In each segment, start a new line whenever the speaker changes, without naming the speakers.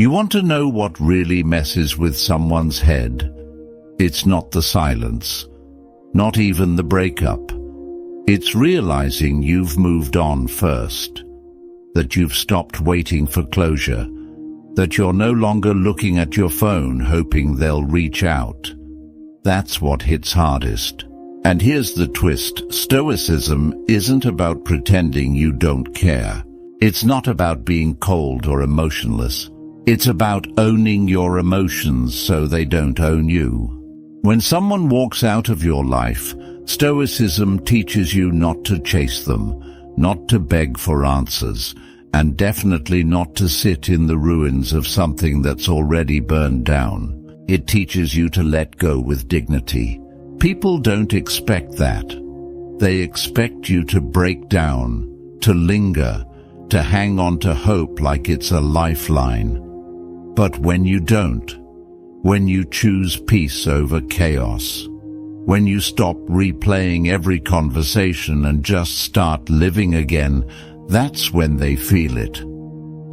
You want to know what really messes with someone's head? It's not the silence, not even the breakup. It's realizing you've moved on first, that you've stopped waiting for closure, that you're no longer looking at your phone hoping they'll reach out. That's what hits hardest. And here's the twist: Stoicism isn't about pretending you don't care. It's not about being cold or emotionless. It's about owning your emotions so they don't own you. When someone walks out of your life, Stoicism teaches you not to chase them, not to beg for answers, and definitely not to sit in the ruins of something that's already burned down. It teaches you to let go with dignity. People don't expect that. They expect you to break down, to linger, to hang on to hope like it's a lifeline. But when you don't, when you choose peace over chaos, when you stop replaying every conversation and just start living again, that's when they feel it.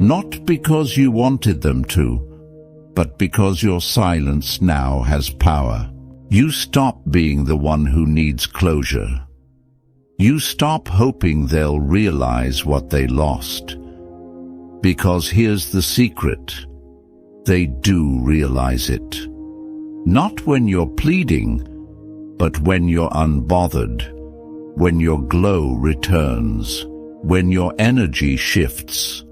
Not because you wanted them to, but because your silence now has power. You stop being the one who needs closure. You stop hoping they'll realize what they lost. Because here's the secret: they do realize it. Not when you're pleading, but when you're unbothered, when your glow returns, when your energy shifts.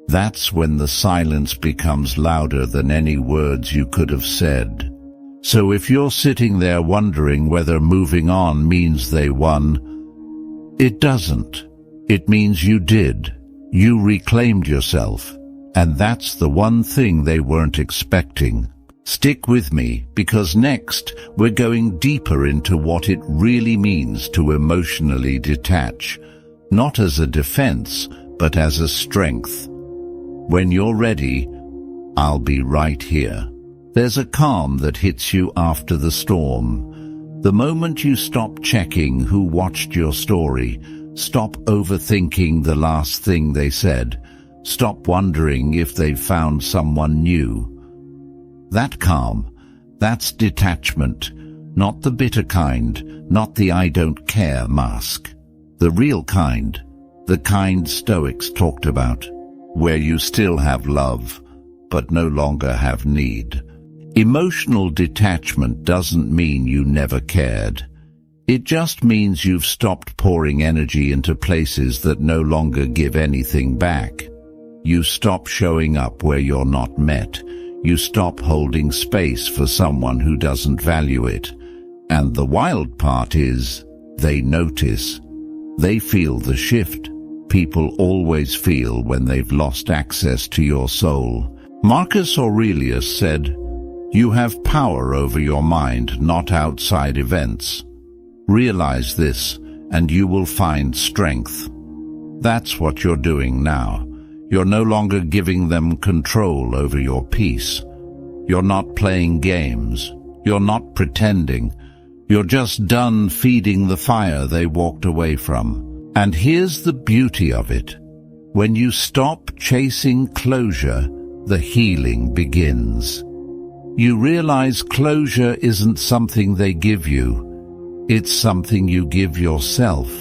That's when the silence becomes louder than any words you could have said. So if you're sitting there wondering whether moving on means they won, it doesn't. It means you did. You reclaimed yourself. And that's the one thing they weren't expecting. Stick with me, because next we're going deeper into what it really means to emotionally detach, not as a defense, but as a strength. When you're ready, I'll be right here. There's a calm that hits you after the storm. The moment you stop checking who watched your story, stop overthinking the last thing they said, stop wondering if they've found someone new. That calm, that's detachment, not the bitter kind, not the I don't care mask. The real kind, the kind Stoics talked about, where you still have love, but no longer have need. Emotional detachment doesn't mean you never cared. It just means you've stopped pouring energy into places that no longer give anything back. You stop showing up where you're not met. You stop holding space for someone who doesn't value it. And the wild part is, they notice. They feel the shift. People always feel when they've lost access to your soul. Marcus Aurelius said, "You have power over your mind, not outside events. Realize this, and you will find strength." That's what you're doing now. You're no longer giving them control over your peace. You're not playing games. You're not pretending. You're just done feeding the fire they walked away from. And here's the beauty of it. When you stop chasing closure, the healing begins. You realize closure isn't something they give you. It's something you give yourself.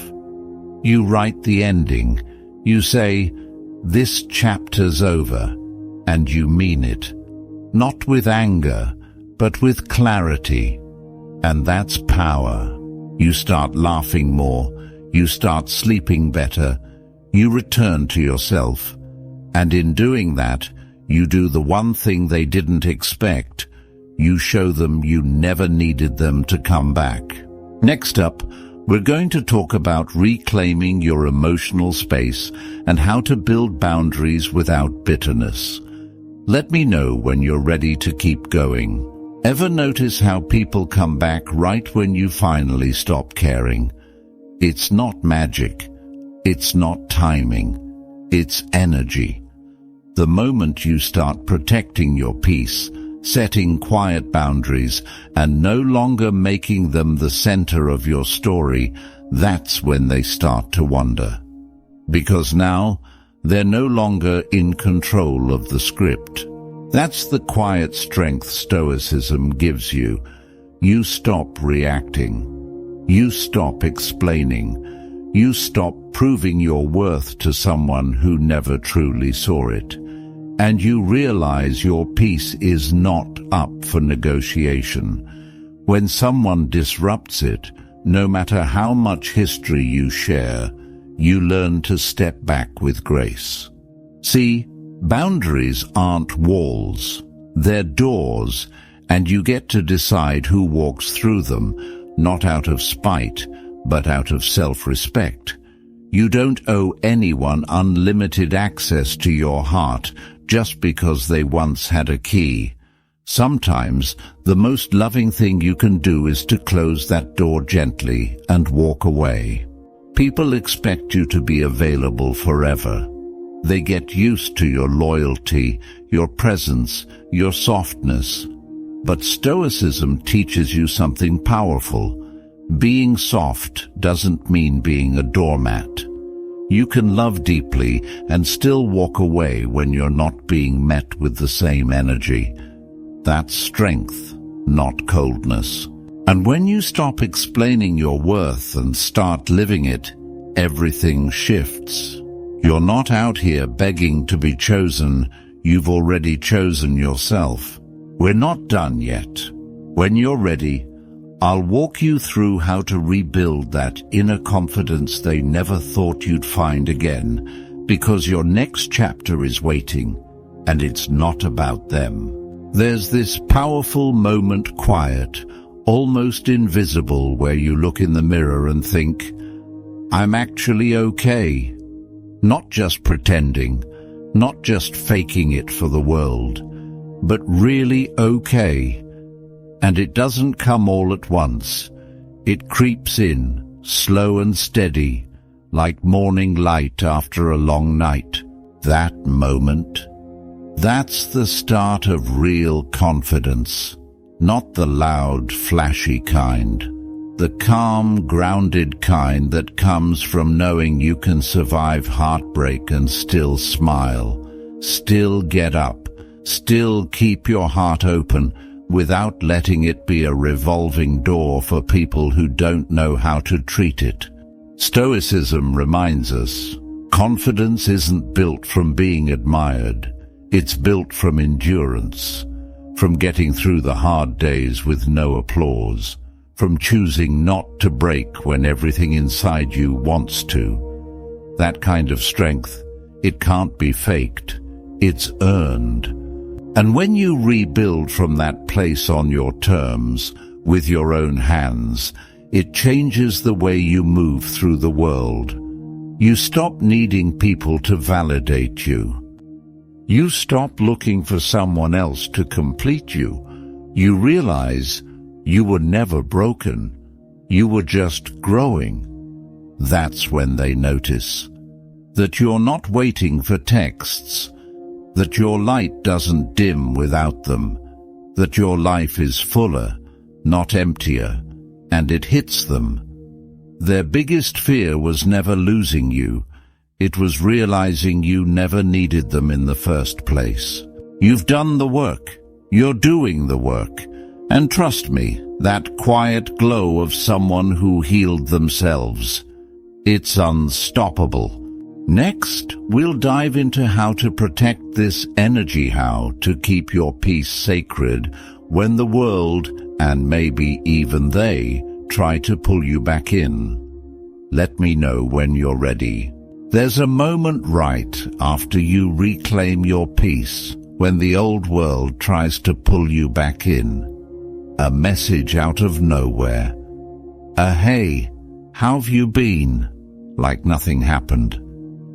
You write the ending. You say, "This chapter's over," and you mean it. Not with anger, but with clarity. And that's power. You start laughing more. You start sleeping better. You return to yourself. And in doing that, you do the one thing they didn't expect. You show them you never needed them to come back. Next up, we're going to talk about reclaiming your emotional space and how to build boundaries without bitterness. Let me know when you're ready to keep going. Ever notice how people come back right when you finally stop caring? It's not magic. It's not timing. It's energy. The moment you start protecting your peace, setting quiet boundaries, and no longer making them the center of your story, that's when they start to wander. Because now, they're no longer in control of the script. That's the quiet strength Stoicism gives you. You stop reacting. You stop explaining. You stop proving your worth to someone who never truly saw it. And you realize your peace is not up for negotiation. When someone disrupts it, no matter how much history you share, you learn to step back with grace. See, boundaries aren't walls, they're doors, and you get to decide who walks through them, not out of spite, but out of self-respect. You don't owe anyone unlimited access to your heart just because they once had a key. Sometimes the most loving thing you can do is to close that door gently and walk away. People expect you to be available forever. They get used to your loyalty, your presence, your softness. But Stoicism teaches you something powerful. Being soft doesn't mean being a doormat. You can love deeply and still walk away when you're not being met with the same energy. That's strength, not coldness. And when you stop explaining your worth and start living it, everything shifts. You're not out here begging to be chosen. You've already chosen yourself. We're not done yet. When you're ready, I'll walk you through how to rebuild that inner confidence they never thought you'd find again, because your next chapter is waiting, and it's not about them. There's this powerful moment, quiet, almost invisible, where you look in the mirror and think, I'm actually okay. Not just pretending, not just faking it for the world, but really okay. And it doesn't come all at once. It creeps in, slow and steady, like morning light after a long night. That moment, that's the start of real confidence. Not the loud, flashy kind. The calm, grounded kind that comes from knowing you can survive heartbreak and still smile, still get up, still keep your heart open, without letting it be a revolving door for people who don't know how to treat it. Stoicism reminds us, confidence isn't built from being admired. It's built from endurance, from getting through the hard days with no applause, from choosing not to break when everything inside you wants to. That kind of strength, it can't be faked. It's earned. And when you rebuild from that place on your terms, with your own hands, it changes the way you move through the world. You stop needing people to validate you. You stop looking for someone else to complete you. You realize you were never broken. You were just growing. That's when they notice that you're not waiting for texts, that your light doesn't dim without them, that your life is fuller, not emptier, and it hits them. Their biggest fear was never losing you. It was realizing you never needed them in the first place. You've done the work. You're doing the work. And trust me, that quiet glow of someone who healed themselves, it's unstoppable. Next, we'll dive into how to protect this energy, how to keep your peace sacred when the world, and maybe even they, try to pull you back in. Let me know when you're ready. There's a moment right after you reclaim your peace, when the old world tries to pull you back in. A message out of nowhere. A hey, how've you been? Like nothing happened.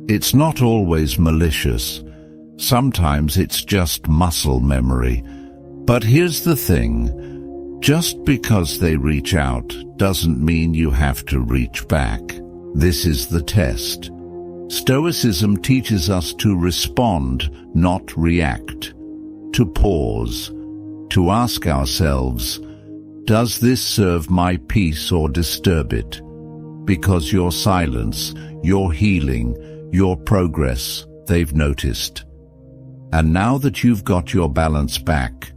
It's not always malicious. Sometimes it's just muscle memory. But here's the thing. Just because they reach out doesn't mean you have to reach back. This is the test. Stoicism teaches us to respond, not react. To pause. To ask ourselves, does this serve my peace or disturb it? Because your silence, your healing, your progress, they've noticed. And now that you've got your balance back,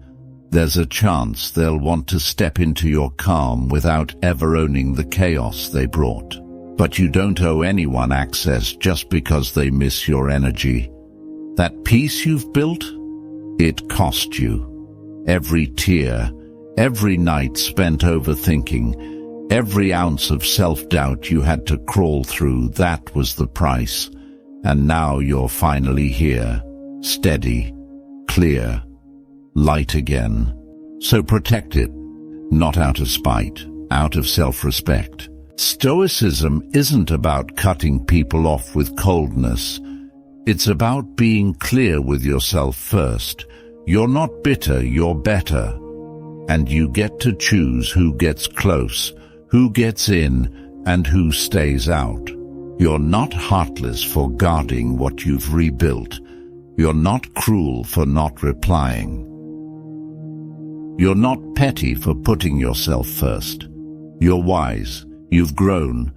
there's a chance they'll want to step into your calm without ever owning the chaos they brought. But you don't owe anyone access just because they miss your energy. That peace you've built, it cost you. Every tear, every night spent overthinking, every ounce of self-doubt you had to crawl through, that was the price. And now you're finally here, steady, clear, light again. So protect it, not out of spite, out of self-respect. Stoicism isn't about cutting people off with coldness. It's about being clear with yourself first. You're not bitter, you're better. And you get to choose who gets close, who gets in, and who stays out. You're not heartless for guarding what you've rebuilt. You're not cruel for not replying. You're not petty for putting yourself first. You're wise, you've grown,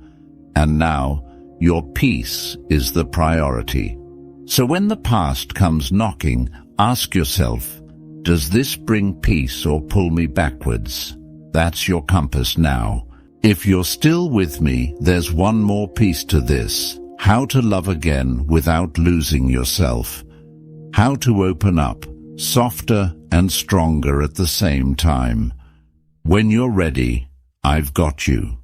and now your peace is the priority. So when the past comes knocking, ask yourself, does this bring peace or pull me backwards? That's your compass now. If you're still with me, there's one more piece to this. How to love again without losing yourself. How to open up, softer and stronger at the same time. When you're ready, I've got you.